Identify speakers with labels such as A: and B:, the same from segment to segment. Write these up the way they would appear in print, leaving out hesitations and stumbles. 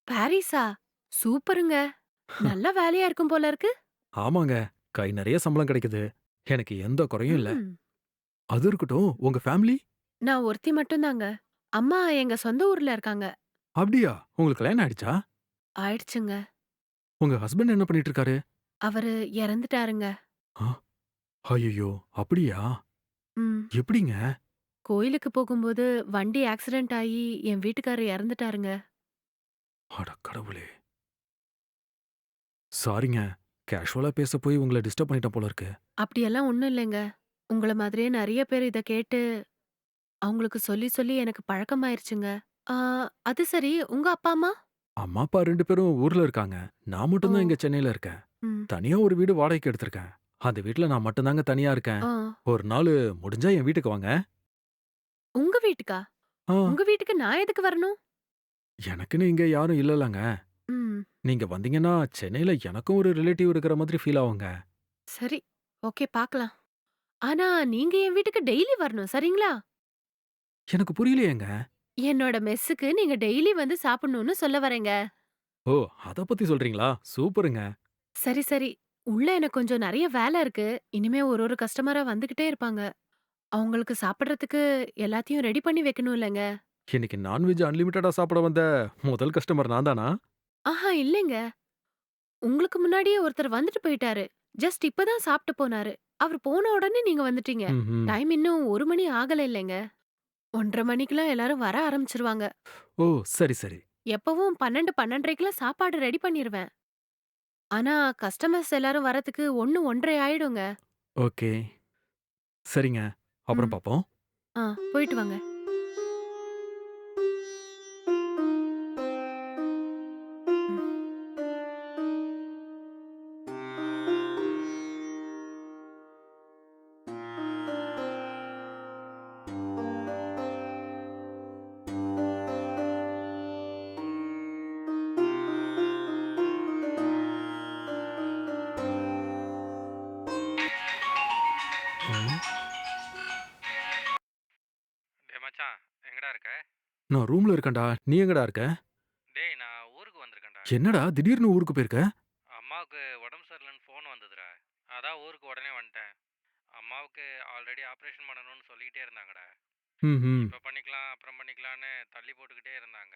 A: பாரிஸா? சூப்பருங்க. நல்ல வேலையா இருக்கும் போல இருக்கு.
B: ஆமாங்க. கை நெறைய சம்பளம் கிடைக்குது. எனக்கு எந்த குறையும் இல்ல.
A: ம்.
B: அது இருக்கட்டும், உங்க ஃபேமிலி?
A: நான் ஒருத்தி மட்டும் தாங்க. அம்மா எங்க சொந்த ஊர்ல இருக்காங்க.
B: அப்படியா? உங்களுக்கு கல்யாணம் ஆயிடுச்சா?
A: ஆயிடுச்சுங்க.
B: உங்க ஹஸ்பண்ட் என்ன பண்ணிட்டு இருக்காரு?
A: அவரு இறந்துட்டாருங்க.
B: ஆ, ஐயய்யோ! அப்படியா?
A: ம்.
B: எப்படிங்க?
A: கோயிலுக்கு போகும்போது வண்டி ஆக்சிடென்ட் ஆயி என் வீட்டுக்காரர் இறந்துட்டாருங்க.
B: அட கடவுளே! சாரிங்க. கேஷுவலா பேச போய் உங்கள டிஸ்டர்ப் பண்ணிட்டேன் போல இருக்கு.
A: அப்படியெல்லாம் ஒண்ணும் இல்லைங்க. உங்கள மாதிரியே நெறைய பேர் இத கேட்டு அவங்களுக்கு சொல்லி சொல்லி எனக்கு பழக்கமாயிருச்சுங்க. ஆ அது சரி, உங்க அப்பா, அம்மா?
B: அம்மா, அப்பா 2 பேரும் ஊர்ல இருக்காங்க. நான்
A: ஓ!
B: மட்டும் தான் இங்க சென்னையில இருக்கேன்.
A: ம்.
B: தனியா ஒரு வீடு வாடகைக்கு எடுத்திருக்கேன். அந்த வீட்ல நான் மட்டும் தாங்க தனியா இருக்கேன்.
A: ஆ.
B: ஒரு நாளு முடிஞ்சா என் வீட்டுக்கு வாங்க.
A: உங்க வீட்டுக்கா?
B: ஆ,
A: உங்க வீட்டுக்கு நான் எதுக்கு வரணும்?
B: எனக்குன்னு இங்க யாரும் இல்லலங்க.
A: ம்.
B: நீங்க வந்தீங்கன்னா, சென்னையில எனக்கும் ஒரு ரிலேட்டிவ் இருக்கிற மாதிரி ஃபீல் ஆவுங்க.
A: சரி. ஓகே பாக்கலாம். ஆனா, நீங்க என் வீட்டுக்கு டெய்லி வரணும், சரிங்களா?
B: எனக்கு புரியலையேங்க.
A: என்னோட மெஸ்ஸுக்கு நீங்க டெய்லி வந்து சாப்பிடணும்னு சொல்ல வரேங்க.
B: ஓ! அத பத்தி சொல்றீங்களா? சூப்பருங்க.
A: சரி, சரி. உள்ள எனக்கு கொஞ்சம் நெறைய வேல இருக்கு. இனிமே ஒரு ஒரு கஸ்டமரா வந்துகிட்டே இருப்பாங்க. அவங்களுக்கு சாப்பிடுறதுக்கு எல்லாத்தையும் ரெடி பண்ணி வைக்கணும் இல்லங்க?
B: இன்னைக்கு நான்வெஜ் அன்லிமிட்டடா சாப்பிட வந்த முதல் கஸ்டமர் நான் தானா?
A: ஆஹா இல்லைங்க. உங்களுக்கு முன்னாடியே ஒருத்தர் வந்துட்டு போயிட்டாரு. ஜஸ்ட் இப்ப தான் சாப்பிட்டு போனாரு. அவரு போன உடனே நீங்க வந்துட்டீங்க.
B: ம்ஹ்ம்.
A: டைம் இன்னும் 1 மணி ஆகல இல்லைங்க? 1:30 மணிக்கெல்லாம் எல்லாரும் வர ஆரம்பிச்சுருவாங்க.
B: ஓ! சரி, சரி.
A: எப்பவும் 12, 12:30க்கெல்லாம் சாப்பாடு ரெடி பண்ணிருவேன். ஆனா, கஸ்டமர்ஸ் எல்லாரும் வரதுக்கு 1, 1:30 ஆயிடுங்க.
B: ஓகே. சரிங்க. அப்புறம்
A: ம்.
B: பாப்போம்.
A: ஆ, போயிட்டு வாங்க. ம்.
B: ம்.
C: டேய் மச்சான், எங்கடா இருக்க?
B: நான் ரூம்ல இருக்கேன்டா. நீ எங்கடா இருக்க?
C: டேய் நான் ஊருக்கு வந்திருக்கேன்டா.
B: என்னடா திடீர்னு ஊருக்கு போயிருக்க?
C: அம்மாவுக்கு உடம்பு சரியில்லைன்னு ஃபோன் வந்ததுடா. அதான் ஊருக்கு உடனே வந்துட்டேன். அம்மாவுக்கு ஆல்ரெடி ஆப்ரேஷன் பண்ணணும்னு சொல்லிக்கிட்டே இருந்தாங்கடா.
B: ம்ஹ்ம்.
C: இப்போ பண்ணிக்கலாம், அப்புறம் பண்ணிக்கலான்னு தள்ளி போட்டுக்கிட்டே இருந்தாங்க.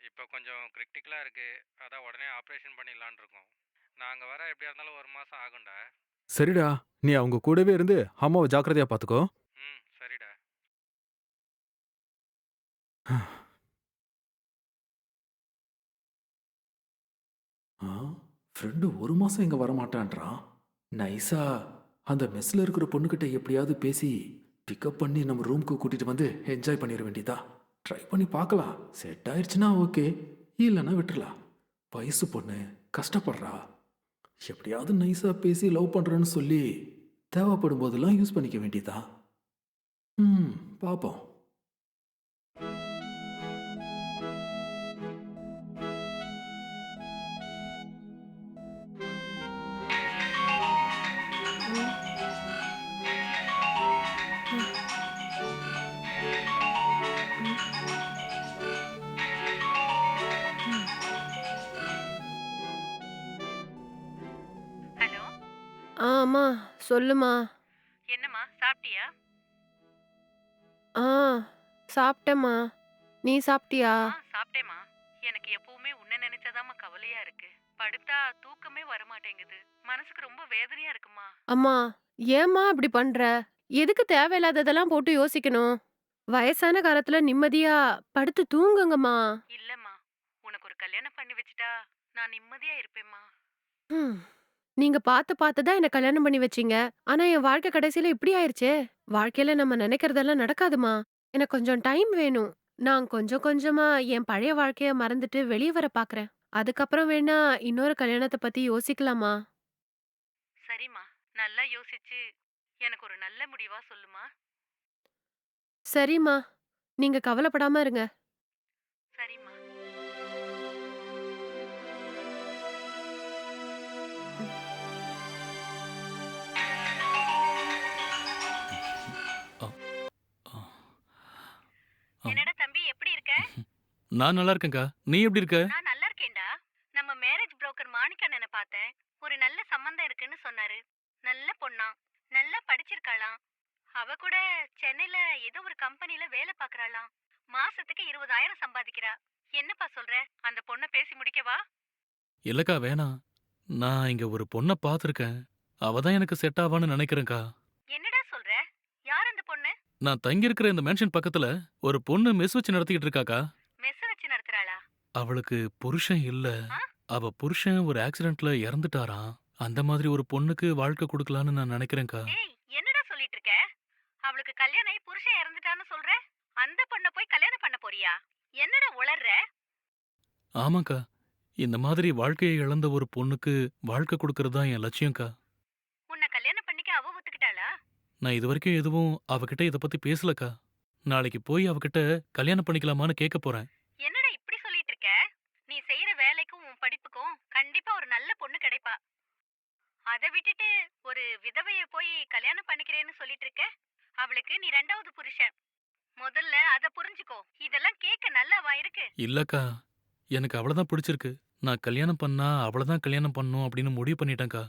C: இப்போ கொஞ்சம் கிரிட்டிக்கலாக இருக்கு. அதான் உடனே ஆப்ரேஷன் பண்ணிடலான்னு இருக்கோம். நான் அங்கே வர எப்படியா இருந்தாலும் 1 மாதம் ஆகும்டா.
B: சரிடா. நீ அவங்க கூடவே இருந்து அம்மாவ ஜாக்கிரதையா பாத்துக்கோ.
C: ம் சரிடா.
B: ஆ, ஃப்ரெண்டு 1 மாசம் இங்க வரமாட்டான்றான். நைஸா அந்த மெஸ்ல இருக்கிற பொண்ணுகிட்ட எப்படியாவது பேசி பிக்கப் பண்ணி நம்ம ரூம்க்கு கூட்டிட்டு வந்து என்ஜாய் பண்ணிட வேண்டியதா. ட்ரை பண்ணி பார்க்கலாம். செட் ஆயிருச்சுன்னா ஓகே. இல்லைன்னா விட்டுறலாம். வயசு பொண்ணு கஷ்டப்படுறா. எப்படியாவது நைஸா பேசி லவ் பண்றேன்னு சொல்லி தேவைப்படும் போதெல்லாம் யூஸ் பண்ணிக்க வேண்டியதா. ம், பாப்போம்.
A: ம். ம். ம். ம்.
D: ஹலோ.
A: அம்மா. சொல்லுமா.
D: என்னம்மா சாப்பிட்டியா?
A: ஆ, சாப்பிட்டேன்மா. நீ சாப்பிட்டியா?
D: சாப்பிட்டேம்மா. எனக்கு எப்பவுமே உன்ன நினைச்சாதாம்மா கவலையா இருக்கு. படுத்தா தூக்கமே வரமாட்டேங்குது. மனசுக்கு ரொம்ப வேதனையா இருக்குமா.
A: அம்மா, ஏம்மா இப்படி பண்ற? எதுக்கு தேவையில்லாததெல்லாம் போட்டு யோசிக்கணும்? வயசான காலத்துல நிம்மதியா படுத்து தூங்குங்கம்மா.
D: இல்லம்மா, உனக்கு ஒரு கல்யாணம் பண்ணி வச்சுட்டா நான் நிம்மதியா இருப்பேம்மா.
A: ம். நீங்க பார்த்து பார்த்து தான் என்ன கல்யாணம் பண்ணி வச்சீங்க. ஆனா என் வாழ்க்கை கடைசியில இப்படி ஆயிருச்சே! வாழ்க்கையில நம்ம நினைக்கிறதெல்லாம் நடக்காதும்மா. எனக்கு கொஞ்சம் டைம் வேணும். நான் கொஞ்சம் கொஞ்சமா என் பழைய வாழ்க்கைய மறந்துட்டு வெளிய வர பார்க்குறேன். அதுக்கப்புறம் வேணா இன்னொரு கல்யாணத்த பத்தி யோசிக்கலாமா?
D: சரிம்மா, நல்லா யோசிச்சு எனக்கு ஒரு நல்ல முடிவா சொல்லுமா.
A: சரிம்மா. நீங்க கவலைப்படாம இருங்க.
D: சரிம்மா.
A: ம்.
E: அ, அ, அ.
D: என்னடா தம்பி எப்படி இருக்க?
E: நான் நல்லா இருக்கேன்க்கா. நீ எப்படி இருக்க?
D: நான் நல்லா என்னப்பா சொல்ற? அந்த பொண்ண பேசி முடிக்கவா?
E: இல்லக்கா வேணாம். நான் இங்க ஒரு பொண்ண பார்த்துருக்கேன். அவ தான் எனக்கு செட் ஆவான்னு நினைக்கிறேன்க்கா.
D: என்னடா சொல்ற? யார் அந்த பொண்ணு?
E: நான் தங்கியிருக்கிற இந்த மேன்ஷன் பக்கத்துல ஒரு பொண்ணு மெஸ் வச்சு நடத்திக்கிட்டு இருக்காக்கா.
D: மெஸ் வச்சு நடத்துறாளா?
E: அவளுக்கு புருஷன் இல்ல.
D: ஆ?
E: அவ புருஷன் ஒரு ஆக்சிடென்ட்ல இறந்துட்டாராம். அந்த மாதிரி ஒரு பொண்ணுக்கு வாழ்க்கை கொடுக்கலான்னு நான் நினைக்கிறேன்க்கா.
D: டேய், என்னடா சொல்லிட்டு இருக்க? அவளுக்கு கல்யாணம் ஆகி புருஷன் இறந்துட்டான்னு சொல்ற? அந்த பொண்ண போய் கல்யாணம் பண்ண போறியா? என்னடா உளர்ற?
E: ஆமாக்கா. இந்த மாதிரி வாழ்க்கையை இழந்த ஒரு பொண்ணுக்கு வாழ்க்கை கொடுக்கறது தான் என் லட்சியம்க்கா.
D: உன்னை கல்யாணம் பண்ணிக்க அவ ஒத்துக்கிட்டாளா?
E: நான் இதுவரைக்கும் எதுவும் அவகிட்ட இத பத்தி பேசலக்கா. நாளைக்கு போய் அவகிட்ட கல்யாணம் பண்ணிக்கலாமான்னு கேட்க போறேன்.
D: என்னடா இப்படி சொல்லிட்டு இருக்க? நீ செய்யற வேலைக்கும் உன் படிப்புக்கும் கண்டிப்பா ஒரு நல்ல பொண்ணு கிடைப்பா. அத விட்டுட்டு ஒரு விதவைய போய் கல்யாணம் பண்ணிக்கிறேன்னு சொல்லிட்டு இருக்க? அவளுக்கு நீ ரெண்டாவது புருஷன். முதல்ல அத புரிஞ்சுக்கோ. இதெல்லாம் கேட்க நல்லாவா இருக்கு?
E: இல்லக்கா, எனக்கு அவள தான் பிடிச்சிருக்கு. நான் கல்யாணம் பண்ணா அவள தான் கல்யாணம் பண்ணணும் அப்படின்னு முடிவு பண்ணிட்டேன்க்கா.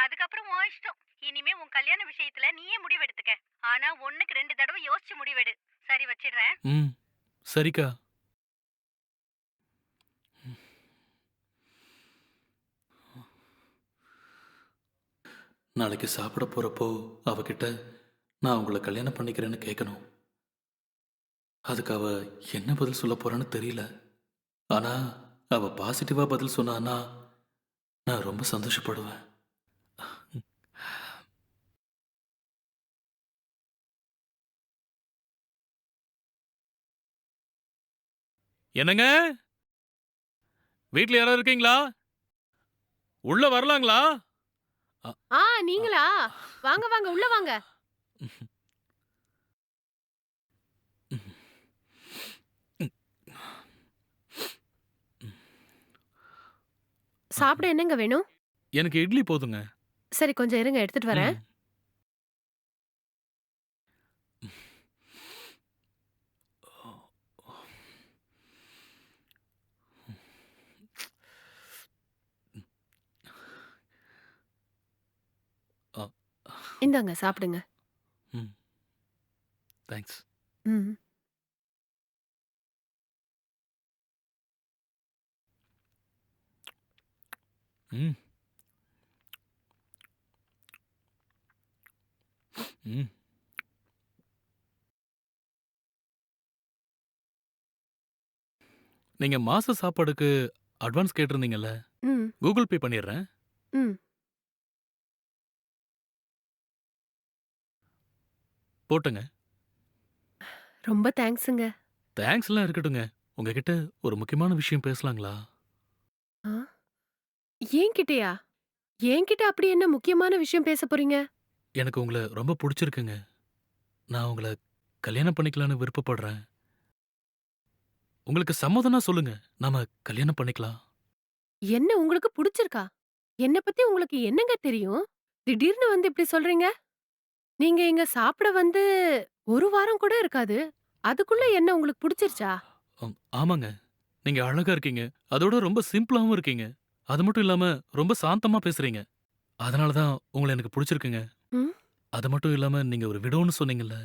D: அதுக்கப்புறம் உன் இஷ்டம். இனிமே உன் கல்யாண விஷயத்துல நீயே முடிவெடுத்துக்க. ஆனா ஒண்ணுக்கு 2 தடவை யோசிச்சு முடிவெடு. சரி, வச்சிடுறேன்.
E: ம். சரிக்கா. நாளைக்கு சாப்பிட போறப்போ அவகிட்ட நான் உங்களை கல்யாணம் பண்ணிக்கிறேன்னு கேட்கணும். அதுக்கு அவ என்ன பதில் சொல்ல போறான்னு தெரியல. ஆனா அவ பாசிட்டிவா பதில் சொன்னான்னா நான் ரொம்ப சந்தோஷப்படுவேன். என்னங்க? வீட்ல யாராவது இருக்கீங்களா? உள்ள வரலாங்களா? அ,
A: ஆ
E: அ,
A: நீங்களா? வாங்க வாங்க உள்ள வாங்க. சாப்பிட என்னங்க வேணும்?
E: எனக்கு இட்லி போதுங்க.
A: சரி கொஞ்சம் இருங்க எடுத்துட்டு வரேன்.
E: ம். அ,
A: இந்தாங்க சாப்பிடுங்க.
E: ம். தேங்க்ஸ்.
A: ம்.
E: ம். ம். நீங்க மாச சாப்பாடுக்கு அட்வான்ஸ் கேட்டிருந்தீங்கல்ல?
A: ம்.
E: கூகுள் பே பண்ணிடுறேன்.
A: ம்.
E: போட்டுங்க.
A: ரொம்ப தேங்க்ஸுங்க.
E: தேங்க்ஸ்லாம் இருக்கட்டுங்க. உங்ககிட்ட ஒரு முக்கியமான விஷயம் பேசலாங்களா?
A: ஆ? என்கிட்டயா? என்கிட்ட அப்படி என்ன முக்கியமான விஷயம் பேச போறீங்க?
E: எனக்கு உங்கள ரொம்ப புடிச்சிருக்குங்க. நான் உங்கள கல்யாணம் பண்ணிக்கலான்னு விருப்பப்படுறேன். உங்களுக்கு சம்மதம்னா சொல்லுங்க. நாம கல்யாணம் பண்ணிக்கலாம்.
A: என்ன உங்களுக்கு புடிச்சிருக்கா? என்ன பத்தி உங்களுக்கு என்னங்க தெரியும்? திடீர்னு வந்து இப்படி சொல்றீங்க? நீங்க இங்க சாப்பிட வந்து 1 வாரம் கூட இருக்காது. அதுக்குள்ள என்ன உங்களுக்கு புடிச்சிருச்சா?
E: ஆமாங்க. நீங்க அழகா இருக்கீங்க. அதோட ரொம்ப சிம்பிளாவும் இருக்கீங்க. அது மட்டும் இல்லாம ரொம்ப சாந்தமா பேசுறீங்க. அதனால தான் உங்கள எனக்கு புடிச்சிருக்குங்க.
A: ம்.
E: அது மட்டும் இல்லாம நீங்க ஒரு விடோன்னு சொன்னீங்கல்ல?